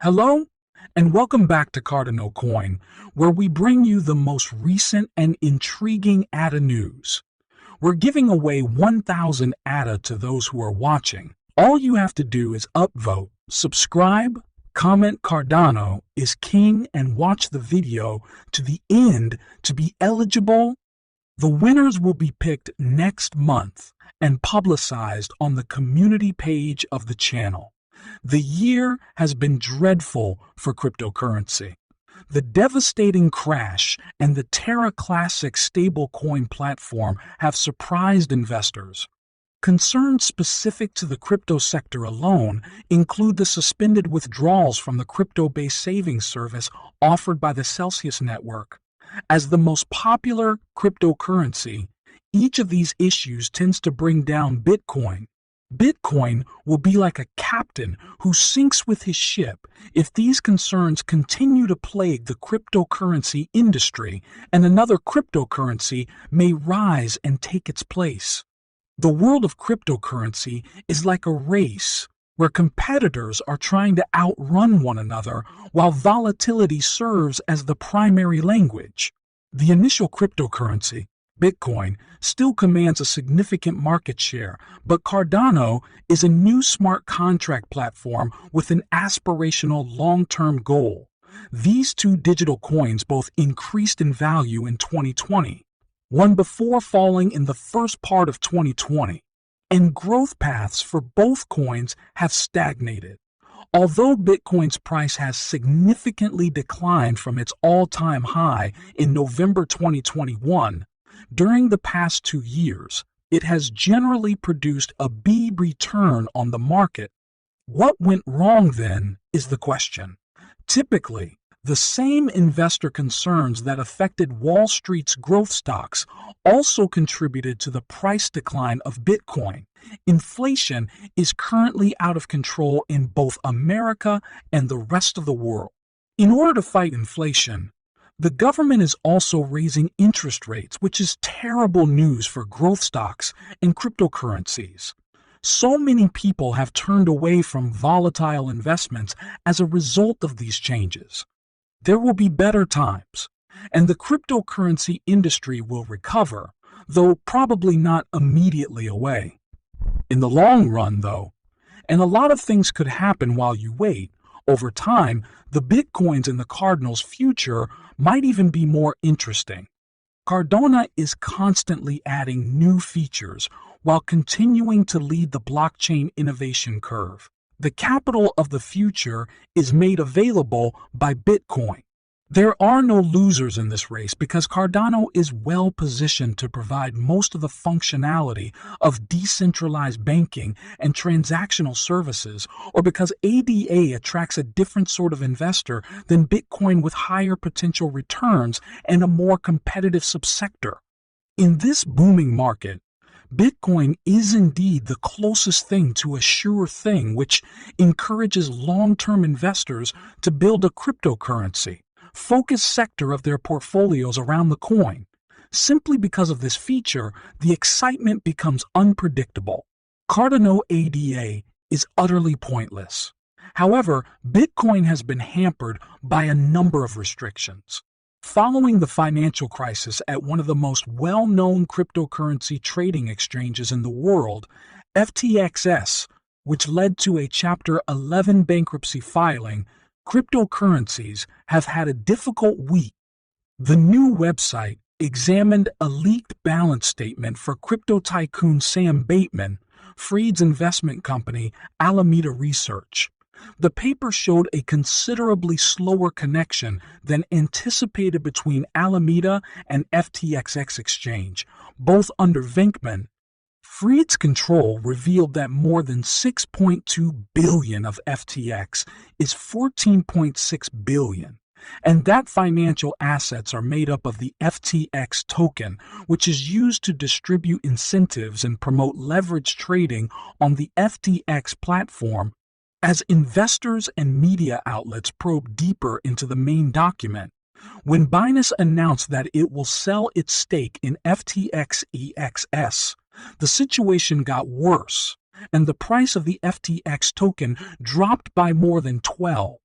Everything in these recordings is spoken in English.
Hello, and welcome back to Cardano Coin, where we bring you the most recent and intriguing ADA news. We're giving away 1,000 ADA to those who are watching. All you have to do is upvote, subscribe, comment Cardano is king, and watch the video to the end to be eligible. The winners will be picked next month and publicized on the community page of the channel. The year has been dreadful for cryptocurrency. The devastating crash and the Terra Classic stablecoin platform have surprised investors. Concerns specific to the crypto sector alone include the suspended withdrawals from the crypto-based savings service offered by the Celsius network. As the most popular cryptocurrency, each of these issues tends to bring down Bitcoin. Bitcoin will be like a captain who sinks with his ship if these concerns continue to plague the cryptocurrency industry, and another cryptocurrency may rise and take its place. The world of cryptocurrency is like a race where competitors are trying to outrun one another while volatility serves as the primary language. The initial cryptocurrency, Bitcoin, still commands a significant market share, but Cardano is a new smart contract platform with an aspirational long-term goal. These two digital coins both increased in value in 2020, one before falling in the first part of 2020, and growth paths for both coins have stagnated. Although Bitcoin's price has significantly declined from its all-time high in November 2021, during the past 2 years, it has generally produced a B return on the market. What went wrong then is the question. Typically, the same investor concerns that affected Wall Street's growth stocks also contributed to the price decline of Bitcoin. Inflation is currently out of control in both America and the rest of the world. In order to fight inflation, the government is also raising interest rates, which is terrible news for growth stocks and cryptocurrencies. So many people have turned away from volatile investments as a result of these changes. There will be better times, and the cryptocurrency industry will recover, though probably not immediately away. In the long run, though, and a lot of things could happen while you wait, over time, the Bitcoins in the Cardinal's future might even be more interesting. Cardano is constantly adding new features while continuing to lead the blockchain innovation curve. The capital of the future is made available by Bitcoin. There are no losers in this race because Cardano is well positioned to provide most of the functionality of decentralized banking and transactional services, or because ADA attracts a different sort of investor than Bitcoin with higher potential returns and a more competitive subsector. In this booming market, Bitcoin is indeed the closest thing to a sure thing, which encourages long-term investors to build a cryptocurrency focused sector of their portfolios around the coin. Simply because of this feature, the excitement becomes unpredictable. Cardano ADA is utterly pointless. However, Bitcoin has been hampered by a number of restrictions. Following the financial crisis at one of the most well-known cryptocurrency trading exchanges in the world, FTXS, which led to a Chapter 11 bankruptcy filing, cryptocurrencies have had a difficult week. The new website examined a leaked balance statement for crypto tycoon Sam Bankman-Fried's investment company, Alameda Research. The paper showed a considerably slower connection than anticipated between Alameda and FTXX exchange, both under Bankman-Fried's control revealed that more than 6.2 billion of FTX is 14.6 billion, and that financial assets are made up of the FTX token, which is used to distribute incentives and promote leverage trading on the FTX platform. As investors and media outlets probe deeper into the main document, when Binance announced that it will sell its stake in FTXEXS, the situation got worse, and the price of the FTX token dropped by more than 12.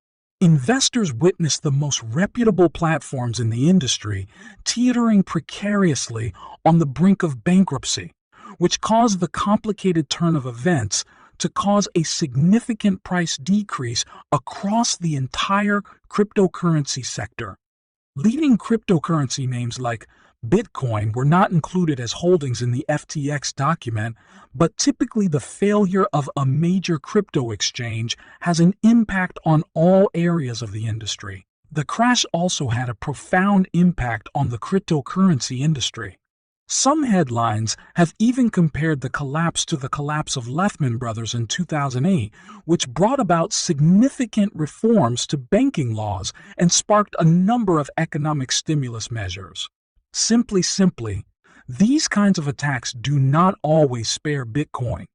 Investors witnessed the most reputable platforms in the industry teetering precariously on the brink of bankruptcy, which caused the complicated turn of events to cause a significant price decrease across the entire cryptocurrency sector. Leading cryptocurrency names like Bitcoin were not included as holdings in the FTX document, but typically the failure of a major crypto exchange has an impact on all areas of the industry. The crash also had a profound impact on the cryptocurrency industry. Some headlines have even compared the collapse to the collapse of Lehman Brothers in 2008, which brought about significant reforms to banking laws and sparked a number of economic stimulus measures. Simply, these kinds of attacks do not always spare Bitcoin.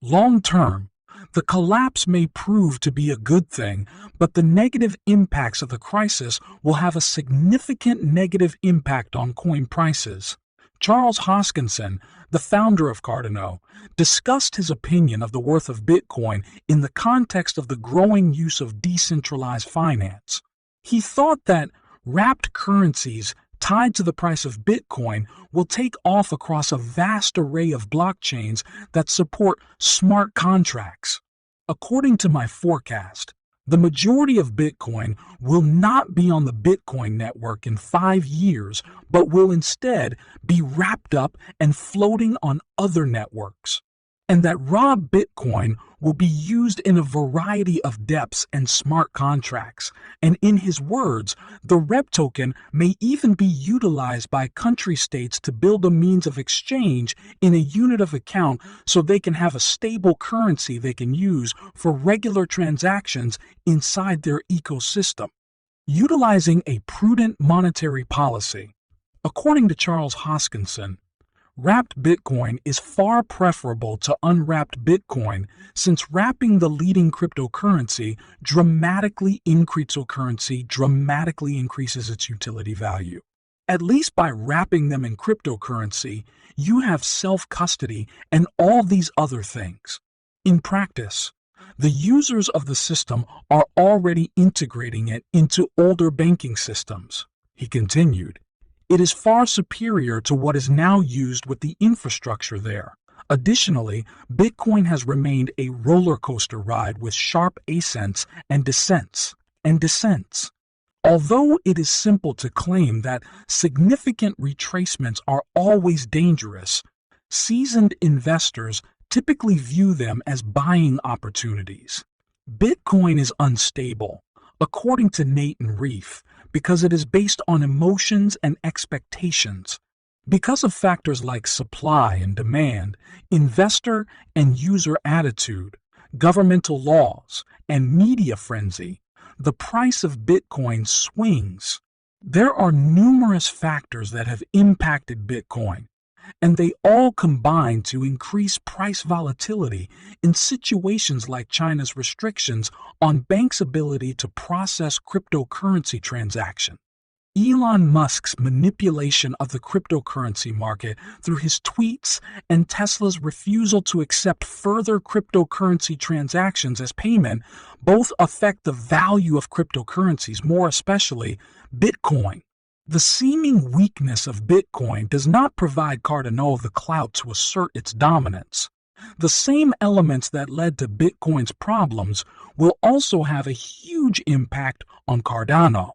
Long term, the collapse may prove to be a good thing, but the negative impacts of the crisis will have a significant negative impact on coin prices. Charles Hoskinson, the founder of Cardano, discussed his opinion of the worth of Bitcoin in the context of the growing use of decentralized finance. He thought that wrapped currencies tied to the price of Bitcoin will take off across a vast array of blockchains that support smart contracts. According to my forecast, the majority of Bitcoin will not be on the Bitcoin network in 5 years, but will instead be wrapped up and floating on other networks. And that raw Bitcoin will be used in a variety of dEPs and smart contracts. And in his words, the REP token may even be utilized by country states to build a means of exchange in a unit of account so they can have a stable currency they can use for regular transactions inside their ecosystem. Utilizing a prudent monetary policy. According to Charles Hoskinson, wrapped Bitcoin is far preferable to unwrapped Bitcoin since wrapping the leading cryptocurrency dramatically increases its utility value. At least by wrapping them in cryptocurrency, you have self-custody and all these other things. In practice, the users of the system are already integrating it into older banking systems. He continued, it is far superior to what is now used with the infrastructure there. Additionally, Bitcoin has remained a roller coaster ride with sharp ascents and descents. Although it is simple to claim that significant retracements are always dangerous, seasoned investors typically view them as buying opportunities. Bitcoin is unstable, according to Nathan Reef, because it is based on emotions and expectations. Because of factors like supply and demand, investor and user attitude, governmental laws, and media frenzy, the price of Bitcoin swings. There are numerous factors that have impacted Bitcoin, and they all combine to increase price volatility in situations like China's restrictions on banks' ability to process cryptocurrency transactions. Elon Musk's manipulation of the cryptocurrency market through his tweets and Tesla's refusal to accept further cryptocurrency transactions as payment both affect the value of cryptocurrencies, more especially Bitcoin. The seeming weakness of Bitcoin does not provide Cardano the clout to assert its dominance. The same elements that led to Bitcoin's problems will also have a huge impact on Cardano.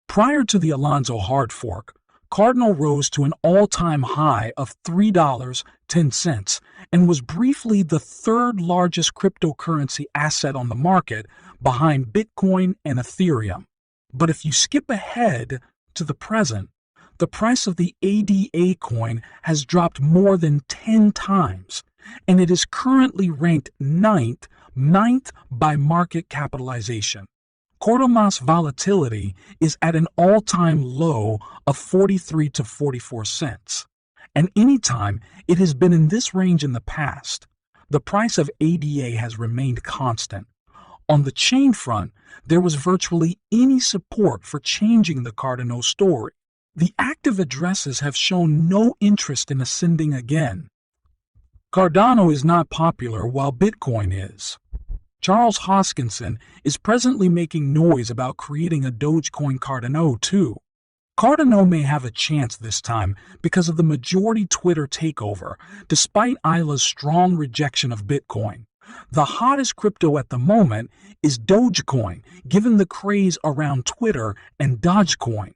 Prior to the Alonzo hard fork, Cardano rose to an all-time high of $3.10 and was briefly the third largest cryptocurrency asset on the market behind Bitcoin and Ethereum. But if you skip ahead to the present, the price of the ADA coin has dropped more than 10 times, and it is currently ranked ninth by market capitalization. Cardano's volatility is at an all-time low of 43 to 44 cents, and anytime it has been in this range in the past, the price of ADA has remained constant. On the chain front, there was virtually any support for changing the Cardano story. The active addresses have shown no interest in ascending again. Cardano is not popular while Bitcoin is. Charles Hoskinson, is presently making noise about creating a Dogecoin Cardano too. Cardano may have a chance this time because of the majority Twitter takeover, despite Ila's strong rejection of Bitcoin. The hottest crypto at the moment is Dogecoin, given the craze around Twitter and Dogecoin.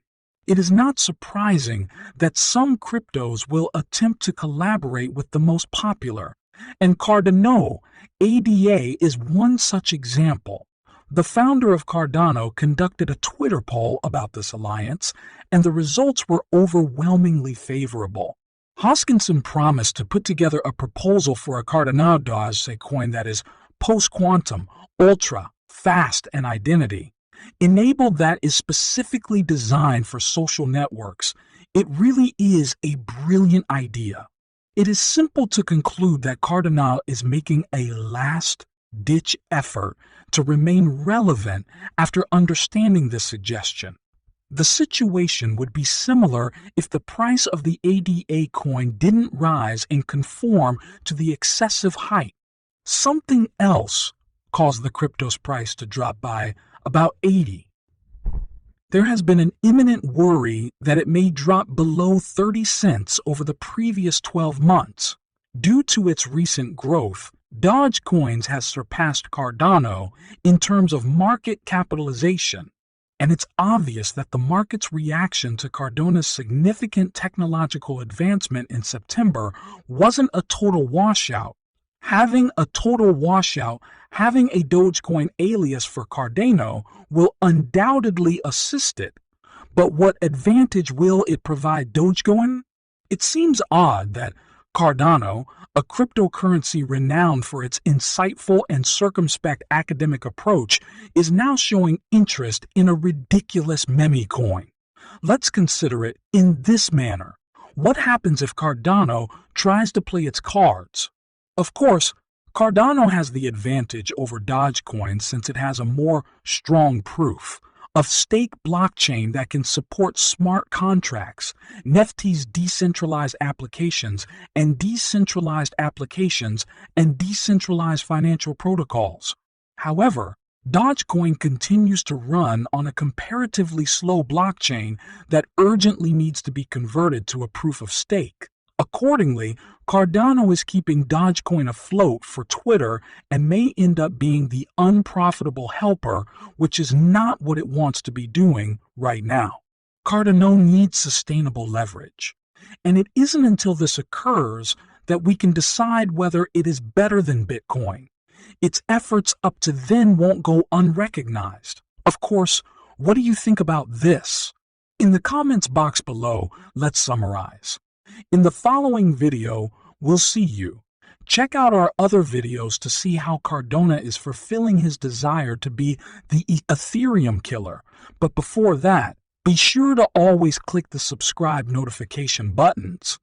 It is not surprising that some cryptos will attempt to collaborate with the most popular, and Cardano ADA is one such example. The founder of Cardano conducted a Twitter poll about this alliance, and the results were overwhelmingly favorable. Hoskinson promised to put together a proposal for a Cardano ADA coin that is post-quantum, ultra, fast, and identity enabled, that is specifically designed for social networks. It really is a brilliant idea. It is simple to conclude that Cardano is making a last-ditch effort to remain relevant after understanding this suggestion. The situation would be similar if the price of the ADA coin didn't rise and conform to the excessive hype. Something else caused the crypto's price to drop by about 80. There has been an imminent worry that it may drop below 30 cents over the previous 12 months. Due to its recent growth, Dogecoin has surpassed Cardano in terms of market capitalization, and it's obvious that the market's reaction to Cardano's significant technological advancement in September wasn't a total washout. Having a total washout, having a Dogecoin alias for Cardano will undoubtedly assist it. But what advantage will it provide Dogecoin? It seems odd that Cardano, a cryptocurrency renowned for its insightful and circumspect academic approach, is now showing interest in a ridiculous meme coin. Let's consider it in this manner. What happens if Cardano tries to play its cards? Of course, Cardano has the advantage over Dogecoin since it has a more strong proof of stake blockchain that can support smart contracts, NFTs, decentralized applications, and decentralized financial protocols. However, Dogecoin continues to run on a comparatively slow blockchain that urgently needs to be converted to a proof of stake. Accordingly, Cardano is keeping Dogecoin afloat for Twitter and may end up being the unprofitable helper, which is not what it wants to be doing right now. Cardano needs sustainable leverage, and it isn't until this occurs that we can decide whether it is better than Bitcoin. Its efforts up to then won't go unrecognized. Of course, what do you think about this? In the comments box below, let's summarize. In the following video, we'll see you. Check out our other videos to see how Cardano is fulfilling his desire to be the Ethereum killer. But before that, be sure to always click the subscribe notification buttons.